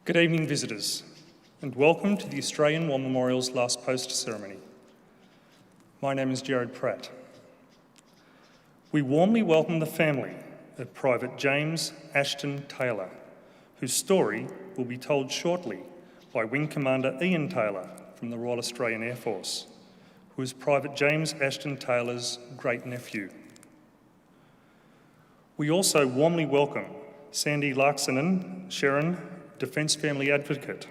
Good evening, visitors, and welcome to the Australian War Memorial's last post ceremony. My name is Jared Pratt. We warmly welcome the family of Private James Ashton Taylor, whose story will be told shortly by Wing Commander Ian Taylor from the Royal Australian Air Force, who is Private James Ashton Taylor's great-nephew. We also warmly welcome Sandy Larksonen Sharon, Defence Family Advocate.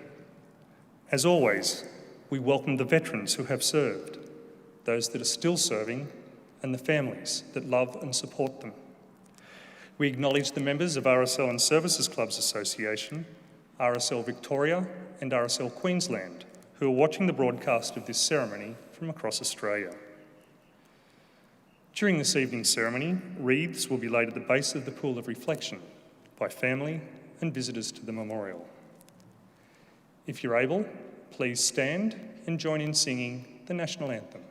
As always, we welcome the veterans who have served, those that are still serving, and the families that love and support them. We acknowledge the members of RSL Services Clubs Association, RSL Victoria and RSL Queensland, who are watching the broadcast of this ceremony from across Australia. During this evening's ceremony, wreaths will be laid at the base of the pool of reflection by family and visitors to the memorial. If you're able, please stand and join in singing the national anthem.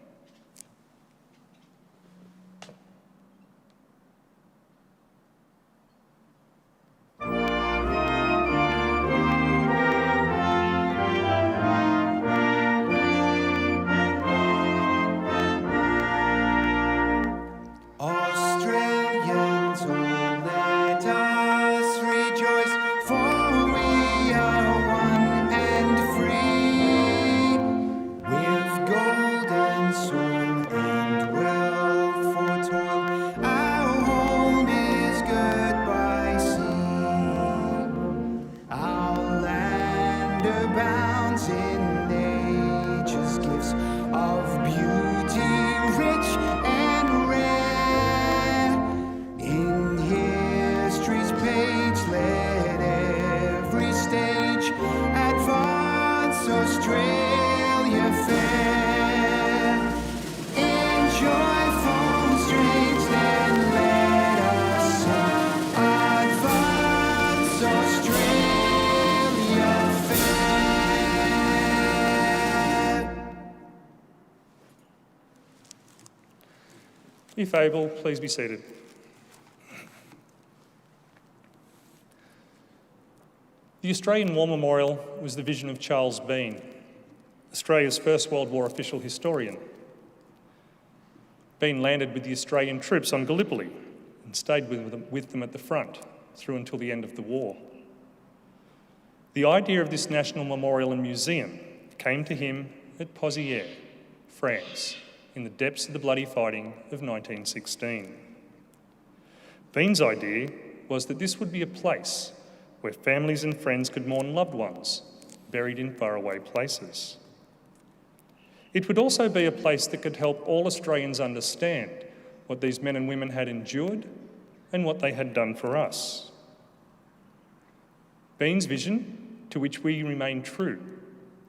If able, please be seated. The Australian War Memorial was the vision of Charles Bean, Australia's First World War official historian. Bean landed with the Australian troops on Gallipoli and stayed with them at the front through until the end of the war. The idea of this national memorial and museum came to him at Pozières, France, in the depths of the bloody fighting of 1916. Bean's idea was that this would be a place where families and friends could mourn loved ones buried in faraway places. It would also be a place that could help all Australians understand what these men and women had endured and what they had done for us. Bean's vision, to which we remain true,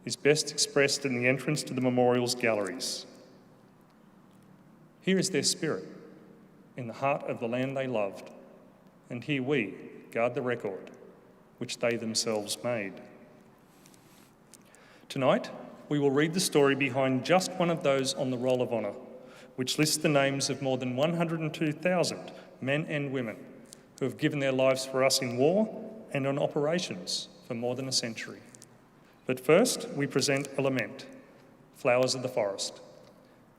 is best expressed in the entrance to the memorial's galleries. Here is their spirit, in the heart of the land they loved, and here we guard the record which they themselves made. Tonight, we will read the story behind just one of those on the Roll of Honour, which lists the names of more than 102,000 men and women who have given their lives for us in war and on operations for more than a century. But first, we present a lament, Flowers of the Forest.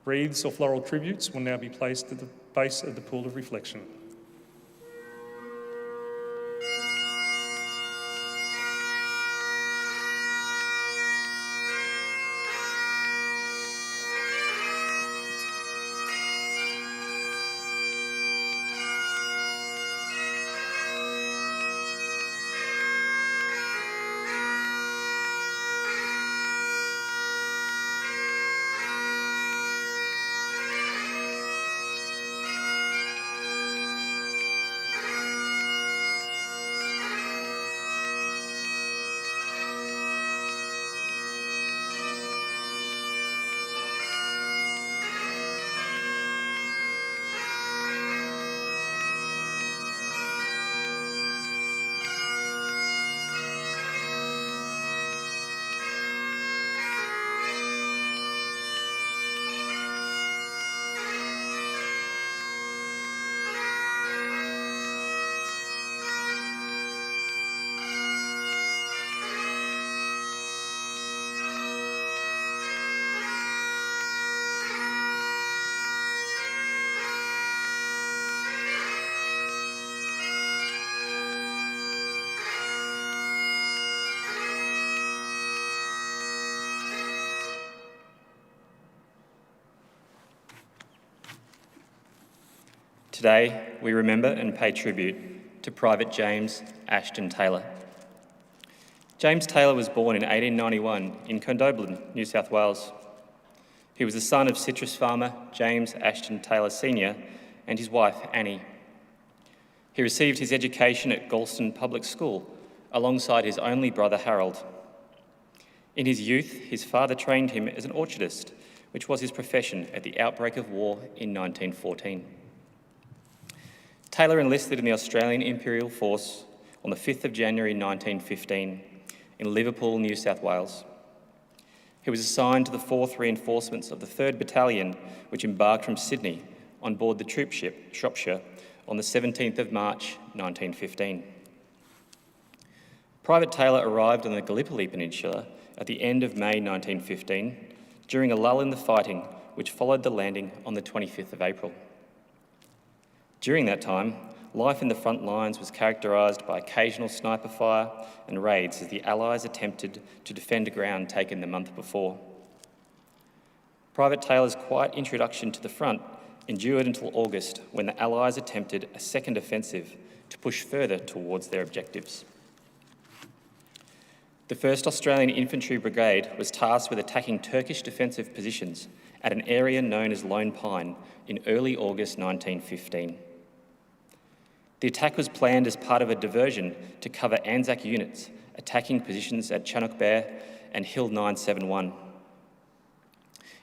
Wreaths or floral tributes will now be placed at the base of the pool of reflection. Today, we remember and pay tribute to Private James Ashton Taylor. James Taylor was born in 1891 in Condobolin, New South Wales. He was the son of citrus farmer James Ashton Taylor Sr. and his wife Annie. He received his education at Galston Public School alongside his only brother Harold. In his youth, his father trained him as an orchardist, which was his profession at the outbreak of war in 1914. Taylor enlisted in the Australian Imperial Force on the 5th of January 1915 in Liverpool, New South Wales. He was assigned to the 4th Reinforcements of the 3rd Battalion, which embarked from Sydney on board the troop ship Shropshire on the 17th of March 1915. Private Taylor arrived on the Gallipoli Peninsula at the end of May 1915 during a lull in the fighting which followed the landing on the 25th of April. During that time, life in the front lines was characterised by occasional sniper fire and raids as the Allies attempted to defend ground taken the month before. Private Taylor's quiet introduction to the front endured until August, when the Allies attempted a second offensive to push further towards their objectives. The 1st Australian Infantry Brigade was tasked with attacking Turkish defensive positions at an area known as Lone Pine in early August 1915. The attack was planned as part of a diversion to cover Anzac units attacking positions at Chanock Bear and Hill 971.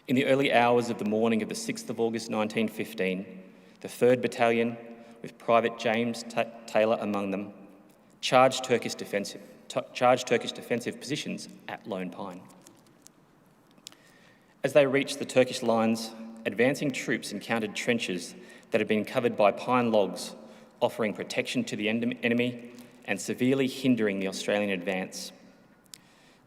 In the early hours of the morning of the 6th of August 1915, the 3rd Battalion, with Private James Taylor among them, charged Turkish defensive positions at Lone Pine. As they reached the Turkish lines, advancing troops encountered trenches that had been covered by pine logs, offering protection to the enemy and severely hindering the Australian advance.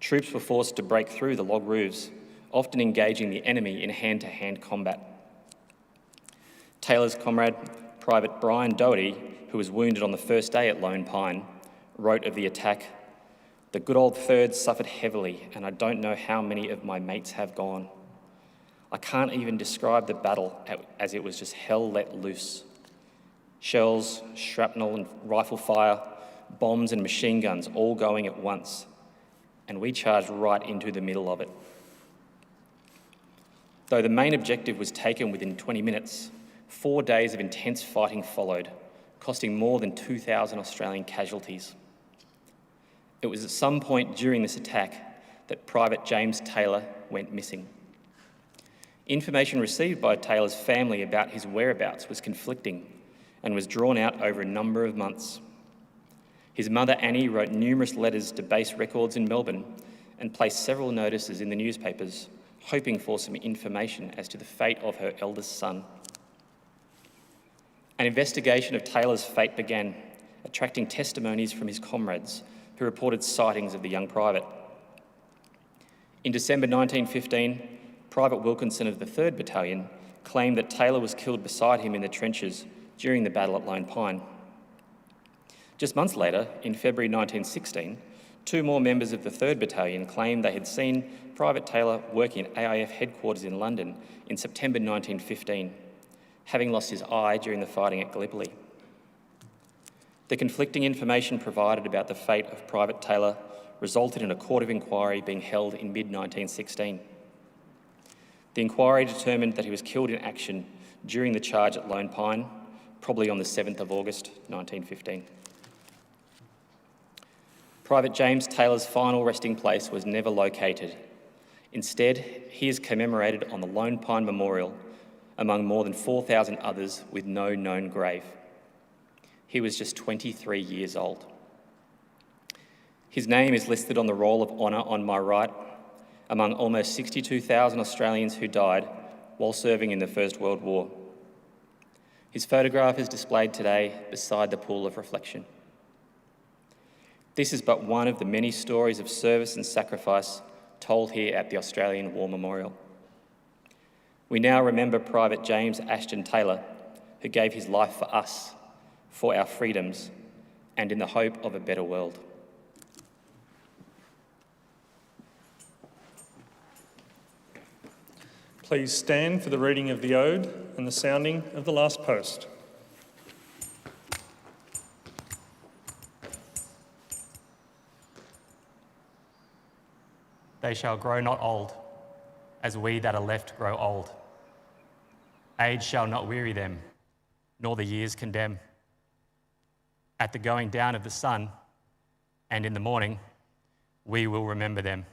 Troops were forced to break through the log roofs, often engaging the enemy in hand-to-hand combat. Taylor's comrade, Private Brian Doherty, who was wounded on the first day at Lone Pine, wrote of the attack, "The good old 3rd suffered heavily, and I don't know how many of my mates have gone. I can't even describe the battle as it was just hell let loose. Shells, shrapnel and rifle fire, bombs and machine guns all going at once, and we charged right into the middle of it." Though the main objective was taken within 20 minutes, 4 days of intense fighting followed, costing more than 2,000 Australian casualties. It was at some point during this attack that Private James Taylor went missing. Information received by Taylor's family about his whereabouts was conflicting and was drawn out over a number of months. His mother Annie wrote numerous letters to base records in Melbourne and placed several notices in the newspapers, hoping for some information as to the fate of her eldest son. An investigation of Taylor's fate began, attracting testimonies from his comrades who reported sightings of the young private. In December 1915, Private Wilkinson of the 3rd Battalion claimed that Taylor was killed beside him in the trenches during the battle at Lone Pine. Just months later, in February 1916, 2 more members of the 3rd Battalion claimed they had seen Private Taylor working at AIF headquarters in London in September 1915, having lost his eye during the fighting at Gallipoli. The conflicting information provided about the fate of Private Taylor resulted in a court of inquiry being held in mid-1916. The inquiry determined that he was killed in action during the charge at Lone Pine, probably on the 7th of August 1915. Private James Taylor's final resting place was never located. Instead, he is commemorated on the Lone Pine Memorial among more than 4,000 others with no known grave. He was just 23 years old. His name is listed on the Roll of Honour on my right, among almost 62,000 Australians who died while serving in the First World War. His photograph is displayed today beside the pool of reflection. This is but one of the many stories of service and sacrifice told here at the Australian War Memorial. We now remember Private James Ashton Taylor, who gave his life for us, for our freedoms, and in the hope of a better world. Please stand for the reading of the Ode and the sounding of the last post. they shall grow not old, as we that are left grow old. Age shall not weary them, nor the years condemn. At the going down of the sun, and in the morning, we will remember them.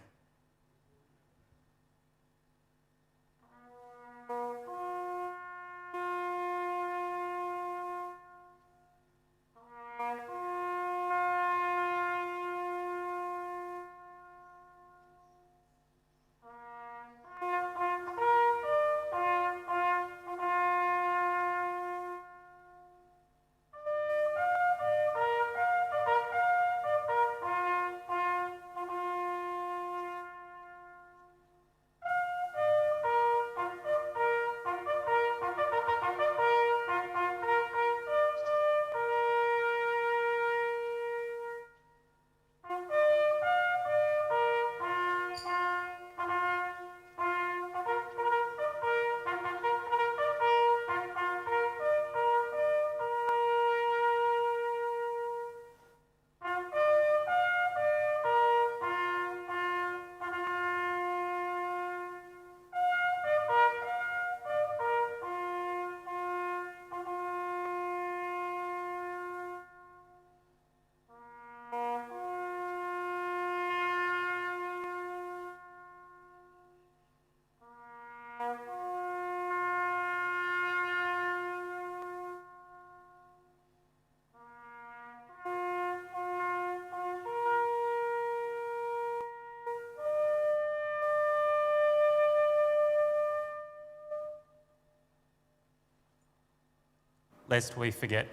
Lest we forget.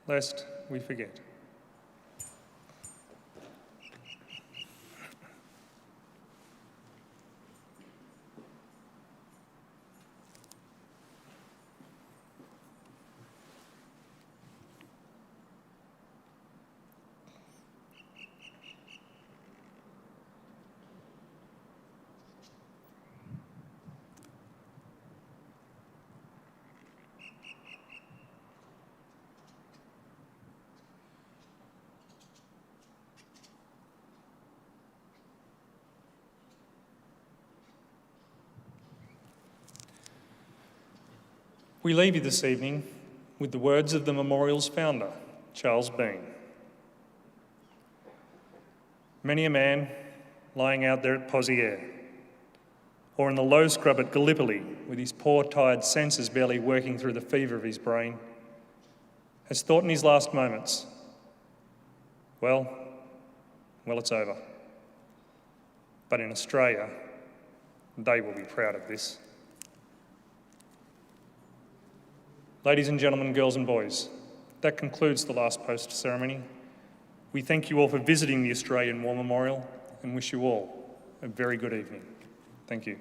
Lest we forget. We leave you this evening with the words of the memorial's founder, Charles Bean. Many a man lying out there at Poziere, or in the low scrub at Gallipoli with his poor tired senses barely working through the fever of his brain, has thought in his last moments, well, it's over. But in Australia, they will be proud of this. Ladies and gentlemen, girls and boys, that concludes the last post ceremony. We thank you all for visiting the Australian War Memorial and wish you all a very good evening. Thank you.